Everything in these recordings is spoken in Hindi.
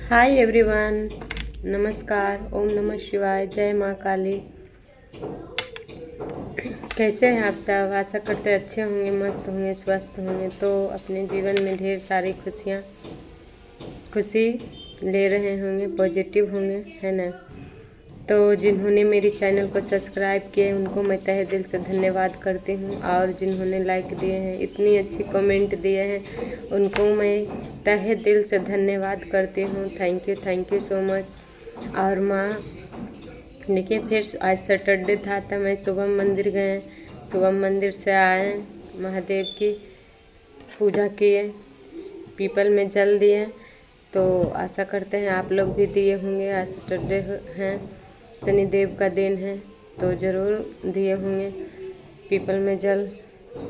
हाय एवरीवन, नमस्कार। ओम नमः शिवाय। जय माँ काली। कैसे हैं आप सब? आशा करते हैं अच्छे होंगे, मस्त होंगे, स्वस्थ होंगे। तो अपने जीवन में ढेर सारी खुशी ले रहे होंगे, पॉजिटिव होंगे, है ना। तो जिन्होंने मेरी चैनल को सब्सक्राइब किए उनको मैं तहे दिल से धन्यवाद करती हूँ, और जिन्होंने लाइक दिए हैं, इतनी अच्छी कमेंट दिए हैं, उनको मैं तहे दिल से धन्यवाद करती हूँ। Thank you so much. और माँ देखिए, फिर आज सैटरडे था तो मैं शुभम मंदिर गए। शुभम मंदिर से आए, महादेव की पूजा किए, पीपल में जल दिए। तो आशा करते हैं आप लोग भी दिए होंगे। आज सैटरडे हैं, शनिदेव का दिन है, तो ज़रूर दिए होंगे पीपल में जल।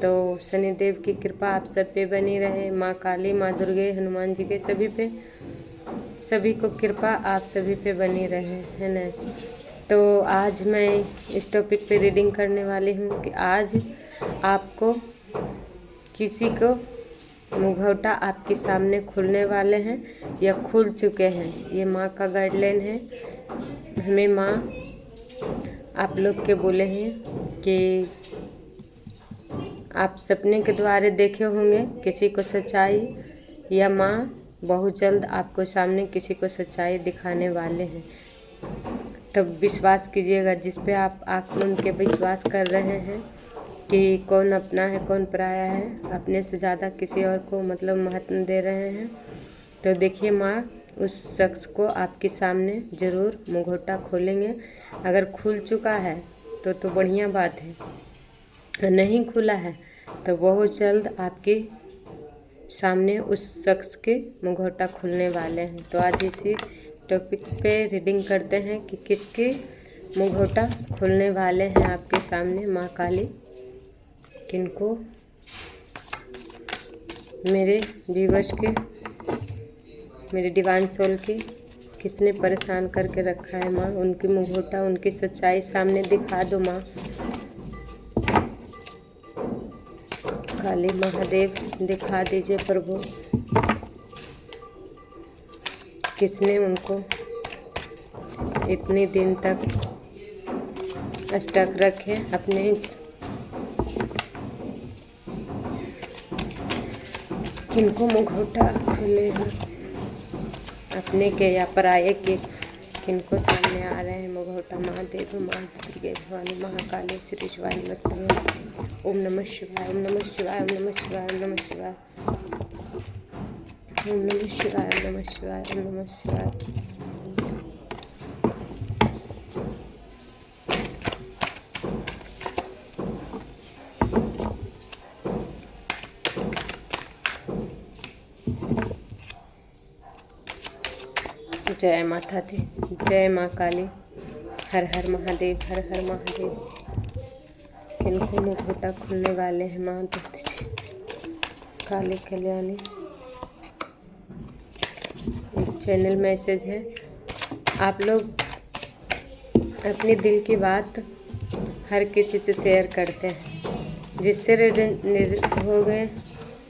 तो शनिदेव की कृपा आप सब पे बनी रहे। माँ काली, माँ दुर्गे, हनुमान जी के सभी को कृपा आप सभी पे बनी रहे, है ना। तो आज मैं इस टॉपिक पे रीडिंग करने वाली हूँ कि आज आपको किसी को मुखौटा आपके सामने खुलने वाले हैं या खुल चुके हैं। ये माँ का गाइडलाइन है। हमें माँ आप लोग के बोले हैं कि आप सपने के द्वारा देखे होंगे किसी को सच्चाई, या माँ बहुत जल्द आपको सामने किसी को सच्चाई दिखाने वाले हैं। तब विश्वास कीजिएगा जिस पे आप आँख मूंद के विश्वास कर रहे हैं कि कौन अपना है कौन पराया है, अपने से ज़्यादा किसी और को मतलब महत्व दे रहे हैं। तो देखिए, माँ उस शख्स को आपके सामने ज़रूर मुखौटा खोलेंगे। अगर खुल चुका है तो बढ़िया बात है, नहीं खुला है तो बहुत जल्द आपके सामने उस शख्स के मुखौटा खुलने वाले हैं। तो आज इसी टॉपिक पे रीडिंग करते हैं कि किसके मुखौटा खुलने वाले हैं आपके सामने। माँ काली किनको, मेरे व्यूअर्स के, मेरे डिवाइन सोल की किसने परेशान करके रखा है माँ, उनकी मुखौटा, उनकी सच्चाई सामने दिखा दो माँ काली। महादेव दिखा दीजिए प्रभु, किसने उनको इतने दिन तक स्टक रखे अपने किनको मुखौटा खुलेगा अपने के या पराये के, किनको सामने आ रहे हैं मुखौटा। महादेव, माँ दुर्गे, भवानी, महाकाली, श्री शिवाय नमस्ते। ओम नमः शिवाय, ओम नमः शिवाय, ओम नमः शिवाय, ओम नमः शिवाय, ओम नमः शिवाय, ओम नमः शिवाय, ओम नमः शिवाय। जय माता दी, जय माँ काली। हर हर महादेव, हर हर महादेव। किनको मुखौटा खुलने वाले हैं माँ दुर्गे काली कल्याणी। एक चैनल मैसेज है, आप लोग अपने दिल की बात हर किसी से शेयर करते हैं, जिससे हो गए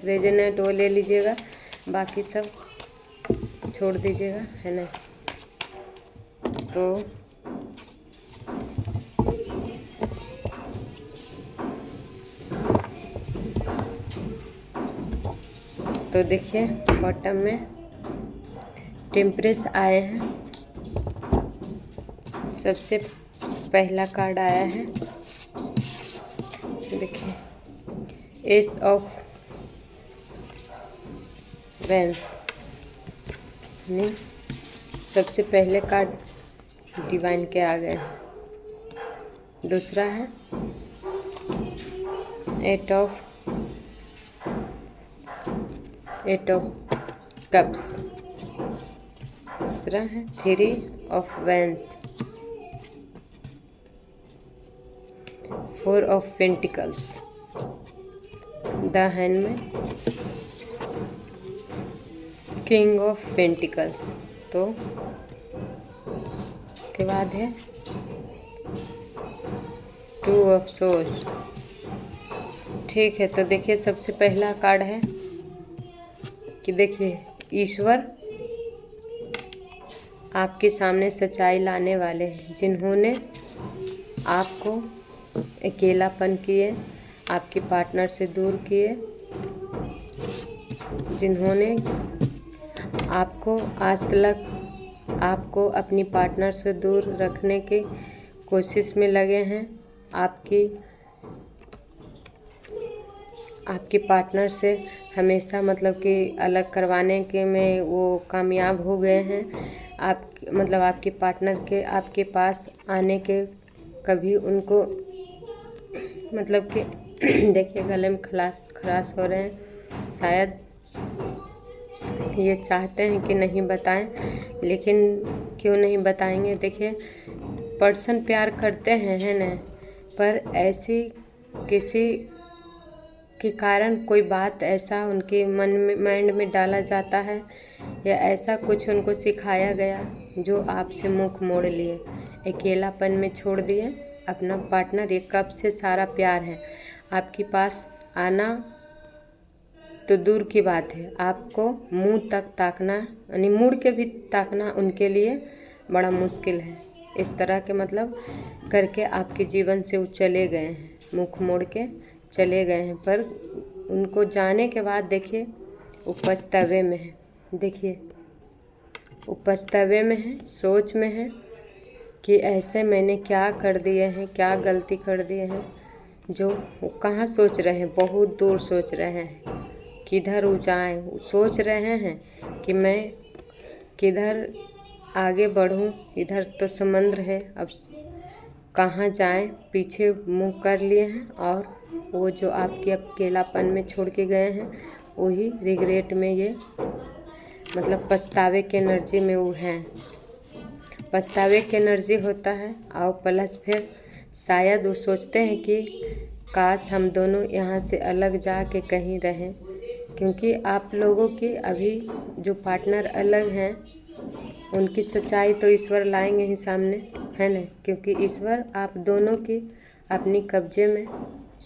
रेजोनेट वो ले लीजिएगा, बाकी सब छोड़ दीजिएगा, है ना। तो देखिए, बॉटम में टेम्परेस आए हैं। सबसे पहला कार्ड आया है, देखिए, एस ऑफ वेंस। सबसे पहले कार्ड डिवाइन के आ गए। दूसरा है एट ऑफ कप्स। तीसरा है three of wands. Four of pentacles. The hand में किंग ऑफ पेंटिकल्स। तो के बाद है टू ऑफ सोर्स। ठीक है, तो देखिए, सबसे पहला कार्ड है कि देखिए, ईश्वर आपके सामने सच्चाई लाने वाले हैं, जिन्होंने आपको अकेलापन किए, आपके पार्टनर से दूर किए, जिन्होंने आपको आज तक आपको अपनी पार्टनर से दूर रखने की कोशिश में लगे हैं, आपके पार्टनर से हमेशा मतलब कि अलग करवाने के में वो कामयाब हो गए हैं। आपके पार्टनर के आपके पास आने के कभी उनको मतलब कि देखिए गले में खराश हो रहे हैं, शायद ये चाहते हैं कि नहीं बताएं, लेकिन क्यों नहीं बताएंगे। देखिए पर्सन प्यार करते हैं, है ना, पर ऐसी किसी के कारण कोई बात ऐसा उनके माइंड में डाला जाता है, या ऐसा कुछ उनको सिखाया गया जो आपसे मुख मोड़ लिए, अकेलापन में छोड़ दिए अपना पार्टनर। ये कब से सारा प्यार है, आपके पास आना तो दूर की बात है, आपको मुंह तक ताकना यानी मुड़ के भी ताकना उनके लिए बड़ा मुश्किल है। इस तरह के मतलब करके आपके जीवन से वो चले गए हैं, मुख मोड़ के चले गए हैं। पर उनको जाने के बाद देखिए वो पछतावे में है, देखिए वो पछतावे में है, सोच में है कि ऐसे मैंने क्या कर दिए हैं, क्या गलती कर दिए हैं। जो वो कहाँ सोच रहे हैं, बहुत दूर सोच रहे हैं, किधर वो जाएं, सोच रहे हैं कि मैं किधर आगे बढ़ूं, इधर तो समुद्र है, अब कहाँ जाएं, पीछे मुँह कर लिए हैं। और वो जो आपके अकेलापन में छोड़ के गए हैं, वही रिग्रेट में ये मतलब पछतावे के एनर्जी में वो हैं, पछतावे की एनर्जी होता है। और प्लस फिर शायद वो सोचते हैं कि काश हम दोनों यहाँ से अलग जा के कहीं रहें, क्योंकि आप लोगों की अभी जो पार्टनर अलग हैं उनकी सच्चाई तो ईश्वर लाएंगे ही सामने, है ना, क्योंकि ईश्वर आप दोनों की अपनी कब्जे में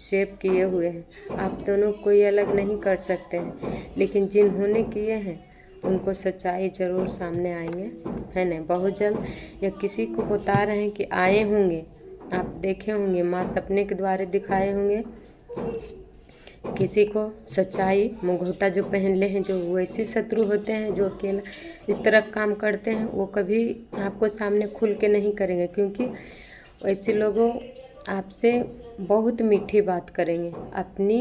शेप किए हुए हैं, आप दोनों कोई अलग नहीं कर सकते हैं। लेकिन जिन्होंने किए हैं उनको सच्चाई ज़रूर सामने आएंगे, है ना, बहुत जल्द। या किसी को बता रहे हैं कि आए होंगे, आप देखे होंगे, माँ सपने के द्वारा दिखाए होंगे किसी को सच्चाई। मुखौटा जो पहन ले हैं, जो वैसे शत्रु होते हैं जो अकेला इस तरह काम करते हैं, वो कभी आपको सामने खुल के नहीं करेंगे, क्योंकि वैसे लोगों आपसे बहुत मीठी बात करेंगे, अपनी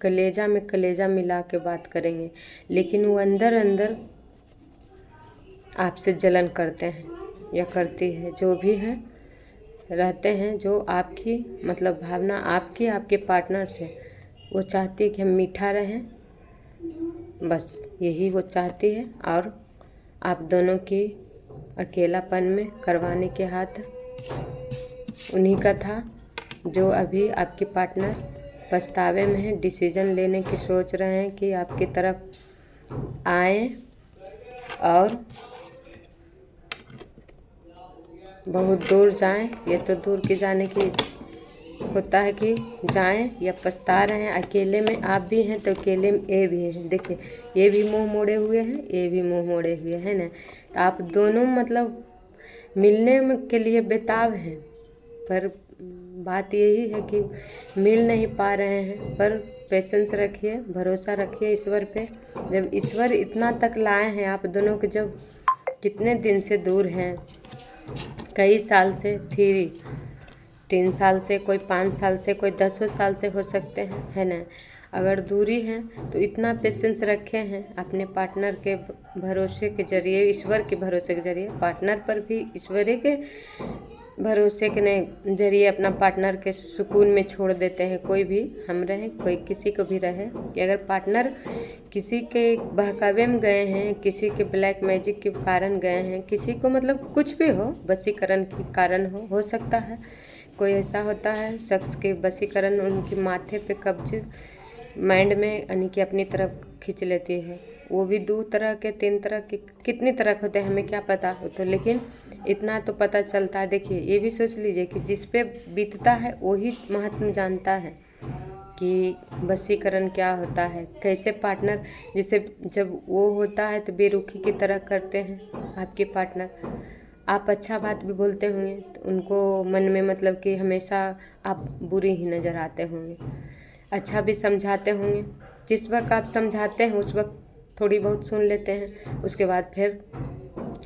कलेजा में कलेजा मिला के बात करेंगे, लेकिन वो अंदर अंदर आपसे जलन करते हैं या करती है, जो भी है रहते हैं, जो आपकी मतलब भावना आपके पार्टनर से वो चाहती है कि हम मीठा रहें, बस यही वो चाहती है। और आप दोनों की अकेलापन में करवाने के हाथ उन्हीं का था, जो अभी आपके पार्टनर पछतावे में है, डिसीजन लेने की सोच रहे हैं कि आपकी तरफ आए और बहुत दूर जाएं। ये तो दूर की जाने की होता है कि जाएं, या पछता रहे हैं अकेले में। आप भी हैं तो अकेले में ये भी हैं, देखिए ये भी मुंह मोड़े हुए हैं, ये भी मुंह मोड़े हुए हैं ना। तो आप दोनों मतलब मिलने के लिए बेताब हैं, पर बात यही है कि मिल नहीं पा रहे हैं। पर पेशेंस रखिए, भरोसा रखिए ईश्वर पे। जब ईश्वर इतना तक लाए हैं आप दोनों के, जब कितने दिन से दूर हैं, कई साल से, 3 साल से, कोई 5 साल से, कोई 10 साल से हो सकते हैं, है ना। अगर दूरी है तो इतना पेशेंस रखे हैं अपने पार्टनर के भरोसे के जरिए, ईश्वर के भरोसे के जरिए, पार्टनर पर भी ईश्वर के भरोसे के जरिए अपना पार्टनर के सुकून में छोड़ देते हैं। कोई भी हम रहे, कोई किसी को भी रहे, कि अगर पार्टनर किसी के बहकावे में गए हैं, किसी के ब्लैक मैजिक के कारण गए हैं, किसी को मतलब कुछ भी हो, वशीकरण के कारण हो सकता है। कोई ऐसा होता है शख्स के वशीकरण उनके माथे पे कब्ज माइंड में यानी कि अपनी तरफ खींच लेती है। वो भी 2 तरह के 3 तरह के कितनी तरह के होते हैं हमें क्या पता हो, तो लेकिन इतना तो पता चलता है। देखिए ये भी सोच लीजिए कि जिस पे बीतता है वही महत्व जानता है कि वशीकरण क्या होता है, कैसे पार्टनर, जैसे जब वो होता है तो बेरुखी की तरह करते हैं आपके पार्टनर। आप अच्छा बात भी बोलते होंगे तो उनको मन में मतलब कि हमेशा आप बुरी ही नज़र आते होंगे। अच्छा भी समझाते होंगे, जिस वक्त आप समझाते हैं उस वक्त थोड़ी बहुत सुन लेते हैं, उसके बाद फिर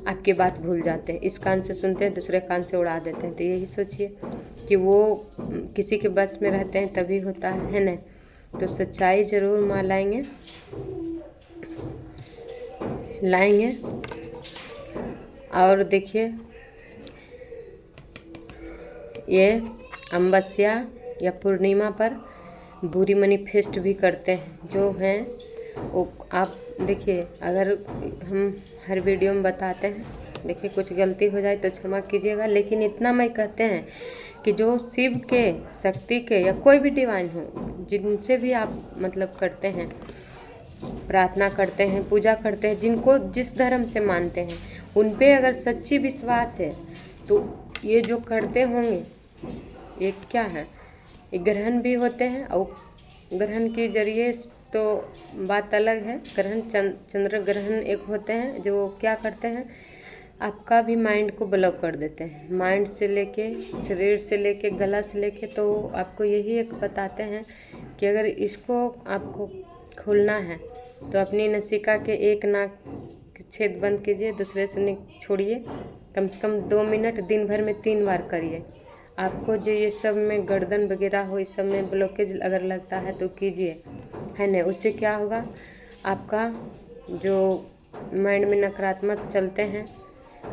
आपकी बात भूल जाते हैं। इस कान से सुनते हैं, दूसरे कान से उड़ा देते हैं। तो यही सोचिए कि वो किसी के बस में रहते हैं तभी होता है ना। तो सच्चाई ज़रूर माँ लाएंगे। और देखिए, ये अमावस्या या पूर्णिमा पर बुरी मैनिफेस्ट भी करते हैं जो हैं वो। आप देखिए, अगर हम हर वीडियो में बताते हैं, देखिए कुछ गलती हो जाए तो क्षमा कीजिएगा, लेकिन इतना मैं कहते हैं कि जो शिव के, शक्ति के या कोई भी डिवाइन हो, जिनसे भी आप मतलब करते हैं, प्रार्थना करते हैं, पूजा करते हैं, जिनको जिस धर्म से मानते हैं, उन पे अगर सच्ची विश्वास है तो ये जो करते होंगे, ये क्या है, ये ग्रहण भी होते हैं। और ग्रहण के जरिए तो बात अलग है। ग्रहण चंद्र ग्रहण एक होते हैं जो क्या करते हैं, आपका भी माइंड को ब्लॉक कर देते हैं, माइंड से लेके शरीर से लेके गला से लेके। तो आपको यही एक बताते हैं कि अगर इसको आपको खोलना है तो अपनी नसिका के एक नाक छेद बंद कीजिए, दूसरे से छोड़िए, कम से कम 2 मिनट दिन भर में 3 बार करिए। आपको जो ये सब में गर्दन वगैरह हो, इस सब में ब्लॉकेज अगर लगता है तो कीजिए, है ना। उससे क्या होगा, आपका जो माइंड में नकारात्मक चलते हैं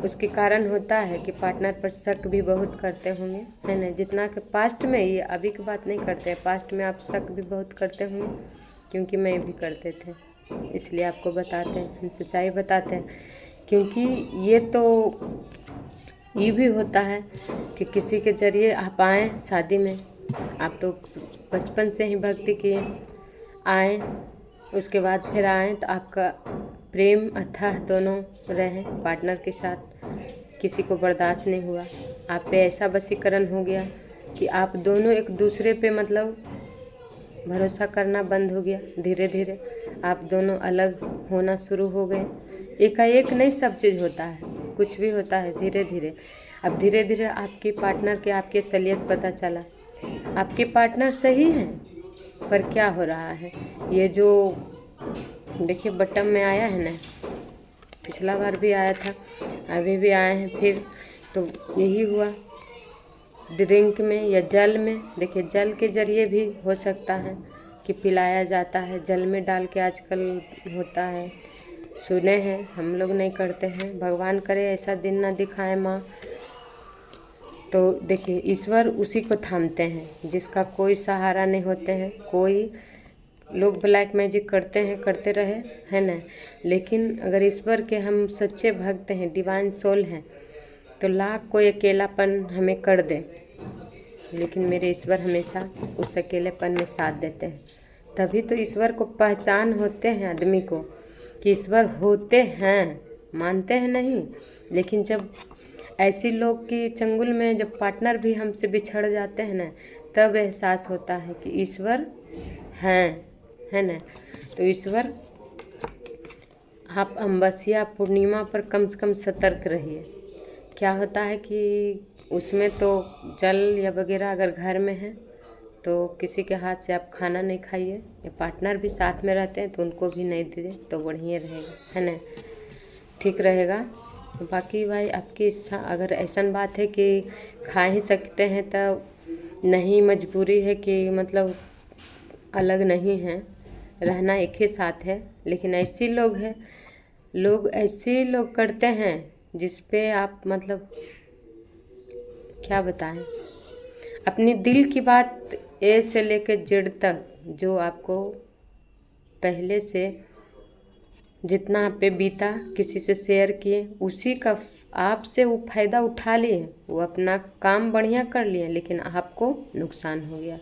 उसके कारण होता है कि पार्टनर पर शक भी बहुत करते होंगे, है ना। जितना कि पास्ट में, ये अभी की बात नहीं करते हैं, पास्ट में आप शक भी बहुत करते होंगे, क्योंकि मैं भी करते थे, इसलिए आपको बताते हैं, हम सच्चाई बताते हैं। क्योंकि ये भी होता है कि किसी के जरिए आप आए शादी में, आप तो बचपन से ही भक्ति किए, आए, उसके बाद फिर आए तो आपका प्रेम अथाह दोनों रहे पार्टनर के साथ, किसी को बर्दाश्त नहीं हुआ, आप पे ऐसा वशीकरण हो गया कि आप दोनों एक दूसरे पे मतलब भरोसा करना बंद हो गया। धीरे धीरे आप दोनों अलग होना शुरू हो गए। एकाएक नहीं सब चीज़ होता है, कुछ भी होता है धीरे धीरे। अब धीरे धीरे आपकी पार्टनर के आपकी असलियत पता चला, आपके पार्टनर सही हैं, पर क्या हो रहा है, ये जो देखिए बटम में आया है ना, पिछला बार भी आया था, अभी भी आए हैं फिर, तो यही हुआ ड्रिंक में या जल में। देखिए जल के जरिए भी हो सकता है कि पिलाया जाता है, जल में डाल के आजकल होता है, सुने हैं, हम लोग नहीं करते हैं, भगवान करे ऐसा दिन ना दिखाए माँ। तो देखिए ईश्वर उसी को थामते हैं जिसका कोई सहारा नहीं होते हैं। कोई लोग ब्लैक मैजिक करते हैं, करते रहे, है ना, लेकिन अगर ईश्वर के हम सच्चे भक्त हैं, डिवाइन सोल हैं, तो लाख कोई अकेलापन हमें कर दे, लेकिन मेरे ईश्वर हमेशा उस अकेलेपन में साथ देते हैं। तभी तो ईश्वर को पहचान होते हैं आदमी को कि ईश्वर होते हैं, मानते हैं नहीं, लेकिन जब ऐसी लोग की चंगुल में जब पार्टनर भी हमसे बिछड़ जाते हैं ना, तब एहसास होता है कि ईश्वर हैं, है ना। तो ईश्वर, आप अमावस्या पूर्णिमा पर कम से कम सतर्क रहिए। क्या होता है कि उसमें तो जल या वगैरह अगर घर में है तो किसी के हाथ से आप खाना नहीं खाइए, या पार्टनर भी साथ में रहते हैं तो उनको भी नहीं दीजिए, तो बढ़िया रहेगा, है ना, ठीक रहेगा। बाकी भाई आपकी इच्छा, अगर ऐसा बात है कि खा ही सकते हैं तब नहीं, मजबूरी है कि मतलब अलग नहीं है, रहना एक ही साथ है, लेकिन ऐसे लोग करते हैं जिस पे आप मतलब क्या बताएं, अपनी दिल की बात ए से लेकर जेड तक, जो आपको पहले से जितना आप पे बीता किसी से शेयर किए, उसी का आपसे वो फ़ायदा उठा लिए, वो अपना काम बढ़िया कर लिए, लेकिन आपको नुकसान हो गया।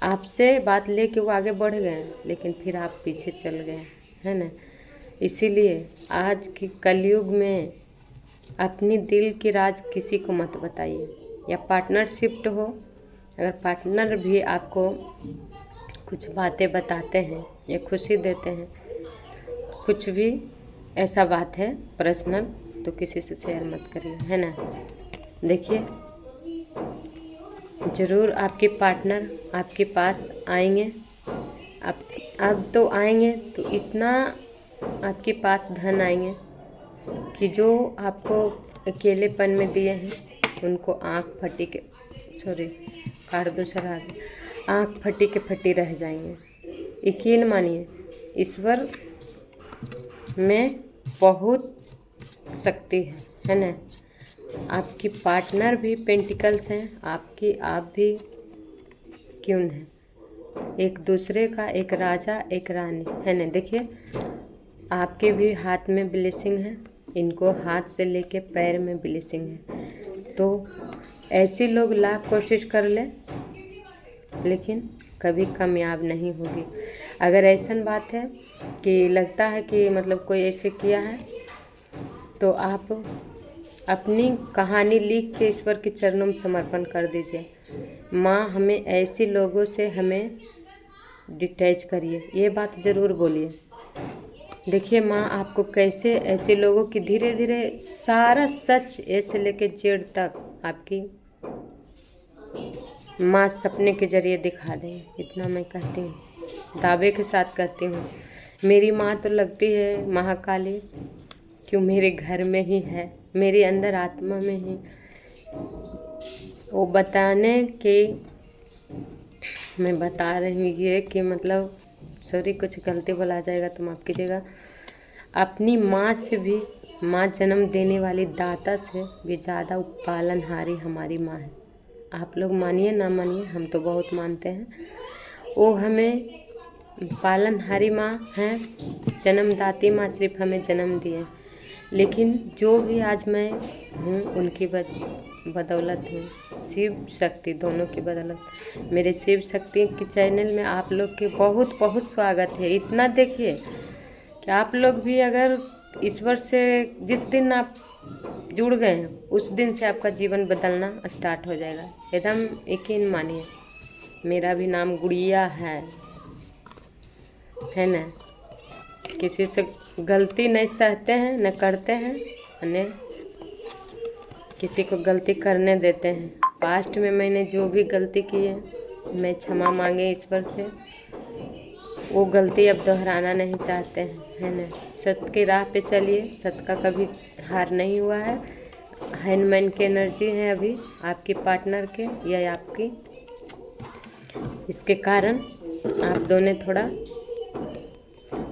आपसे बात लेके वो आगे बढ़ गए, लेकिन फिर आप पीछे चल गए, है ना। इसीलिए आज की कलयुग में अपनी दिल की राज किसी को मत बताइए। या पार्टनरशिप हो, अगर पार्टनर भी आपको कुछ बातें बताते हैं या खुशी देते हैं, कुछ भी ऐसा बात है पर्सनल तो किसी से शेयर मत करिए, है ना। देखिए ज़रूर आपके पार्टनर आपके पास आएंगे, अब तो आएंगे तो इतना आपके पास धन आएंगे कि जो आपको अकेलेपन में दिए हैं उनको आँख फटी के कार्ड दूसरा आ गया, आँख फटी के फटी रह जाएंगे। यकीन मानिए ईश्वर में बहुत शक्ति है ना। आपकी पार्टनर भी पेंटिकल्स हैं, आपकी आप भी क्यून है, एक दूसरे का एक राजा एक रानी है ना। देखिए आपके भी हाथ में ब्लेसिंग है, इनको हाथ से लेके पैर में ब्लेसिंग है। तो ऐसे लोग लाख कोशिश कर ले लेकिन कभी कामयाब नहीं होगी। अगर ऐसा बात है कि लगता है कि मतलब कोई ऐसे किया है तो आप अपनी कहानी लिख के ईश्वर के चरणों में समर्पण कर दीजिए। माँ हमें ऐसे लोगों से हमें डिटैच करिए, ये बात ज़रूर बोलिए। देखिए माँ आपको कैसे ऐसे लोगों की धीरे धीरे सारा सच ए से लेके जेड तक आपकी माँ सपने के जरिए दिखा दें, इतना मैं कहती हूँ, दावे के साथ कहती हूँ। मेरी माँ तो लगती है महाकाली, क्यों मेरे घर में ही है, मेरे अंदर आत्मा में ही। वो बताने के मैं बता रही हूँ ये कि मतलब सॉरी कुछ गलती बोला जाएगा तो माफ़ कीजिएगा। अपनी माँ से भी, माँ जन्म देने वाली दाता से भी ज़्यादा पालनहारी हमारी माँ है। आप लोग मानिए ना मानिए, हम तो बहुत मानते हैं। वो हमें पालनहारी माँ हैं, जन्मदाती माँ सिर्फ हमें जन्म दिए। लेकिन जो भी आज मैं हूँ उनकी बदौलत हूँ, शिव शक्ति दोनों की बदौलत। मेरे शिव शक्ति के चैनल में आप लोग के बहुत बहुत स्वागत है। इतना देखिए कि आप लोग भी अगर ईश्वर से जिस दिन आप जुड़ गए हैं उस दिन से आपका जीवन बदलना स्टार्ट हो जाएगा, एकदम यकीन मानिए। मेरा भी नाम गुड़िया है ना। किसी से गलती नहीं सहते हैं न करते हैं, न किसी को गलती करने देते हैं। पास्ट में मैंने जो भी गलती की है मैं क्षमा मांगे ईश्वर से, वो गलती अब दोहराना नहीं चाहते हैं, है ना। सत्य की राह पे चलिए, सत्य का कभी हार नहीं हुआ है। हैंडमैन की एनर्जी है अभी आपके पार्टनर के या आपकी, इसके कारण आप दोनों थोड़ा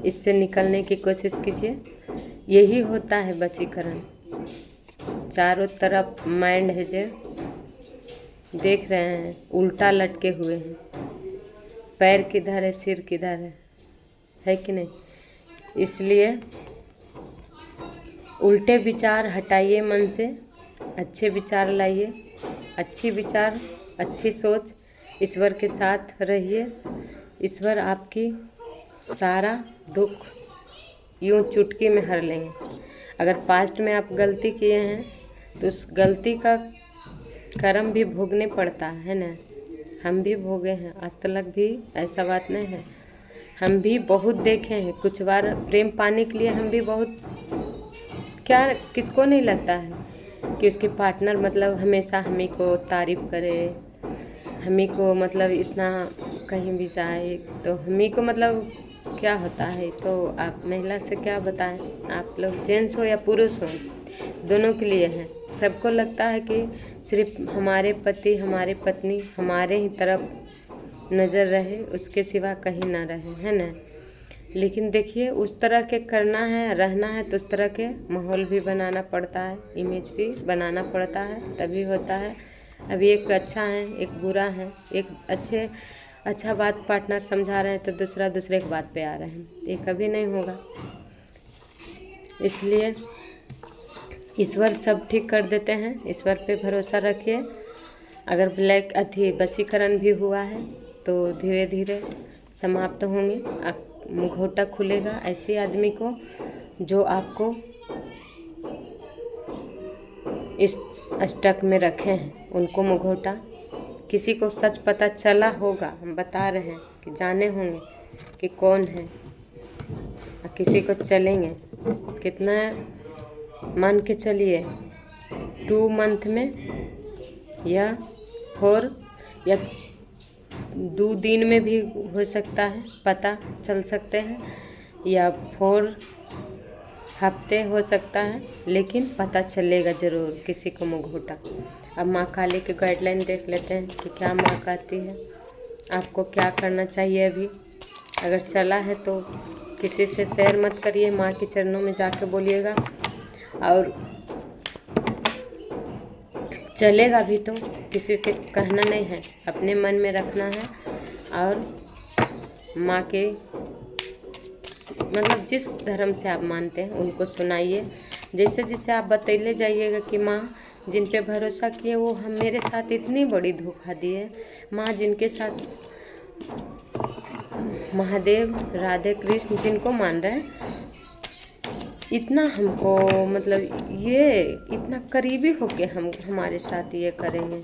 इससे निकलने की कोशिश कीजिए। यही होता है वशीकरण। चारों तरफ माइंड है जो देख रहे हैं उल्टा लटके हुए हैं, पैर किधर है सिर किधर है कि नहीं। इसलिए उल्टे विचार हटाइए मन से, अच्छे विचार लाइए, अच्छी विचार अच्छी सोच, ईश्वर के साथ रहिए। ईश्वर आपकी सारा दुख यूं चुटकी में हर लेंगे। अगर पास्ट में आप गलती किए हैं तो उस गलती का कर्म भी भोगने पड़ता है ना। हम भी भोगे हैं, आज तक भी ऐसा बात नहीं है, हम भी बहुत देखे हैं। कुछ बार प्रेम पाने के लिए हम भी बहुत, क्या किसको नहीं लगता है कि उसके पार्टनर मतलब हमेशा हमें को तारीफ़ करे, हमें को मतलब इतना कहीं भी जाए तो हमें को मतलब क्या होता है। तो आप महिला से क्या बताएं, आप लोग जेंट्स हो या पुरुष हो दोनों के लिए है। सबको लगता है कि सिर्फ हमारे पति हमारे पत्नी हमारे ही तरफ नज़र रहे, उसके सिवा कहीं ना रहे, है ना। लेकिन देखिए उस तरह के करना है रहना है तो उस तरह के माहौल भी बनाना पड़ता है, इमेज भी बनाना पड़ता है, तभी होता है। अभी एक अच्छा है एक बुरा है, एक अच्छा बात पार्टनर समझा रहे हैं तो दूसरा दूसरे की बात पे आ रहे हैं, ये कभी नहीं होगा। इसलिए ईश्वर सब ठीक कर देते हैं, ईश्वर पे भरोसा रखिए। अगर वशीकरण भी हुआ है तो धीरे धीरे समाप्त होंगे। मुखौटा खुलेगा ऐसे आदमी को जो आपको इस स्टक में रखे हैं, उनको मुखौटा। किसी को सच पता चला होगा, हम बता रहे हैं कि जाने होंगे कि कौन है, और किसी को चलेंगे कितना मान के चलिए 2 मंथ में या 4 या 2 दिन में भी हो सकता है, पता चल सकते हैं, या 4 हफ्ते हो सकता है, लेकिन पता चलेगा ज़रूर किसी को मुंहघोटा। अब माँ काली की गाइडलाइन देख लेते हैं कि क्या माँ कहती है, आपको क्या करना चाहिए। अभी अगर चला है तो किसी से शेयर मत करिए, माँ के चरणों में जाके बोलिएगा, और चलेगा भी तो किसी के कहना नहीं है, अपने मन में रखना है। और माँ के मतलब जिस धर्म से आप मानते हैं उनको सुनाइए। जैसे जैसे आप बतैले जाइएगा कि माँ जिन पे भरोसा किए वो हम मेरे साथ इतनी बड़ी धोखा दिए, माँ जिनके साथ महादेव राधे कृष्ण जिनको मान रहे हैं, इतना हमको मतलब ये इतना करीबी होके हमारे साथ ये करेंगे,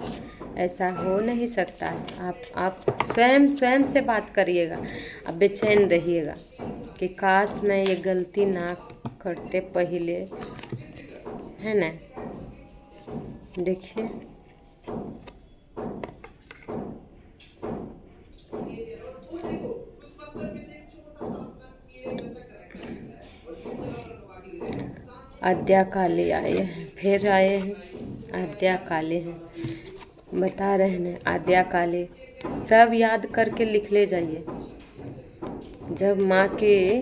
ऐसा हो नहीं सकता है। आप स्वयं से बात करिएगा, अब बेचैन रहिएगा कि काश मैं ये गलती ना करते पहले, है ना। देखिए आद्या काली आए हैं, फिर आए हैं, आद्या काली हैं, बता रहे हैं आद्या काली। सब याद करके लिख ले जाइए। जब माँ के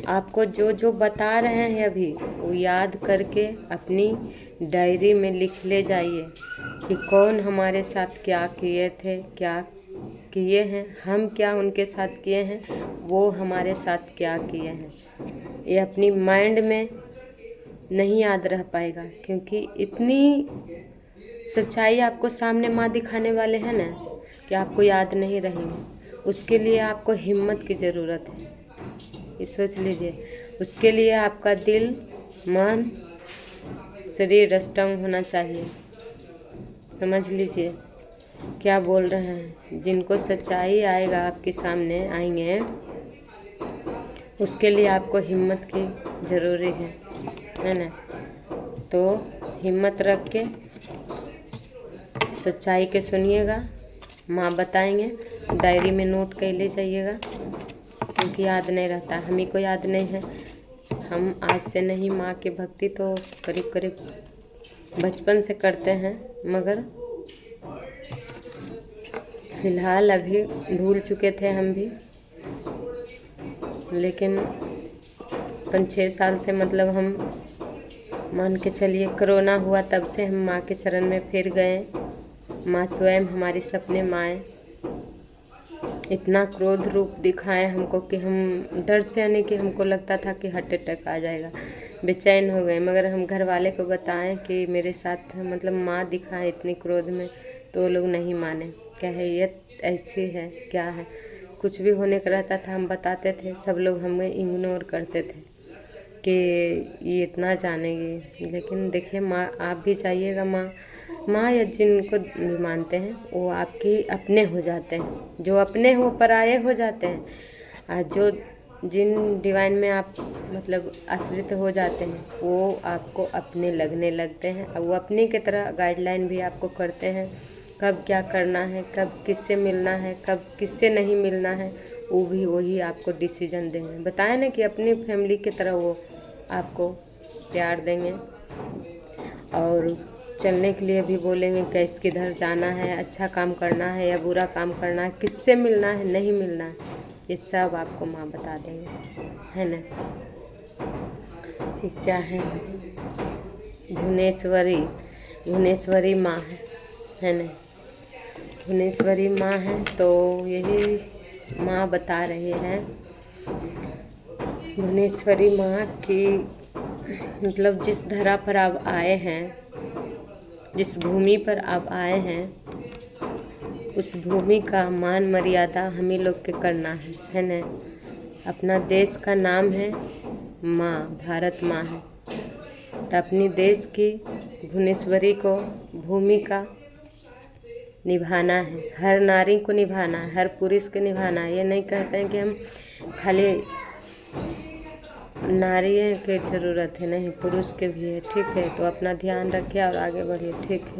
आपको जो जो बता रहे हैं अभी वो याद करके अपनी डायरी में लिख ले जाइए कि कौन हमारे साथ क्या किए थे, क्या किए हैं, हम क्या उनके साथ किए हैं, वो हमारे साथ क्या किए हैं। ये अपनी माइंड में नहीं याद रह पाएगा, क्योंकि इतनी सच्चाई आपको सामने माँ दिखाने वाले हैं ना कि आपको याद नहीं रहेंगे। उसके लिए आपको हिम्मत की ज़रूरत है, ये सोच लीजिए। उसके लिए आपका दिल मन शरीर स्ट्रांग होना चाहिए। समझ लीजिए क्या बोल रहे हैं। जिनको सच्चाई आएगा आपके सामने आएंगे, उसके लिए आपको हिम्मत की ज़रूरी है ना। तो हिम्मत रख के सच्चाई के सुनिएगा, माँ बताएंगे, डायरी में नोट कर ले जाइएगा, क्योंकि याद नहीं रहता। हम ही को याद नहीं है, हम आज से नहीं, माँ की भक्ति तो करीब करीब बचपन से करते हैं, मगर फ़िलहाल अभी भूल चुके थे हम भी। लेकिन 5-6 साल से मतलब हम मान के चलिए कोरोना हुआ तब से हम माँ के शरण में फिर गए। माँ स्वयं हमारी सपने माएँ इतना क्रोध रूप दिखाए हमको कि हम डर से आने कि हमको लगता था कि हार्ट अटैक आ जाएगा, बेचैन हो गए। मगर हम घर वाले को बताएं कि मेरे साथ मतलब माँ दिखाए इतनी क्रोध में, तो वो लोग नहीं माने। क्या है ये ऐसी है, क्या है, कुछ भी होने का रहता था हम बताते थे, सब लोग हमें इग्नोर करते थे कि ये इतना जानेगी। लेकिन देखिए माँ, आप भी चाहिएगा, माँ या जिनको भी मानते हैं वो आपके अपने हो जाते हैं। जो अपने हो पराये हो जाते हैं, और जो जिन डिवाइन में आप मतलब आश्रित हो जाते हैं वो आपको अपने लगने लगते हैं, और वो अपने की तरह गाइडलाइन भी आपको करते हैं। कब क्या करना है, कब किससे मिलना है, कब किससे नहीं मिलना है, वो भी वही आपको डिसीजन देंगे। बताएं ना कि अपनी फैमिली की तरह वो आपको प्यार देंगे, और चलने के लिए भी बोलेंगे कैसे किधर जाना है, अच्छा काम करना है या बुरा काम करना है, किससे मिलना है नहीं मिलना है, ये सब आपको माँ बता देंगे, है ना। क्या है, भुवनेश्वरी माँ है ना, भुवनेश्वरी माँ है। तो यही माँ बता रही है, भुवनेश्वरी माँ की मतलब जिस धरा पर आप आए हैं, जिस भूमि पर आप आए हैं, उस भूमि का मान मर्यादा हम ही लोग के करना है ना। अपना देश का नाम है माँ, भारत माँ है, तो अपनी देश की भुवनेश्वरी को, भूमि का निभाना है, हर नारी को निभाना है, हर पुरुष को निभाना है। ये नहीं कहते हैं कि हम खाली नारी के ज़रूरत है, नहीं, पुरुष के भी है। ठीक है, तो अपना ध्यान रखिए और आगे बढ़िए। ठीक है।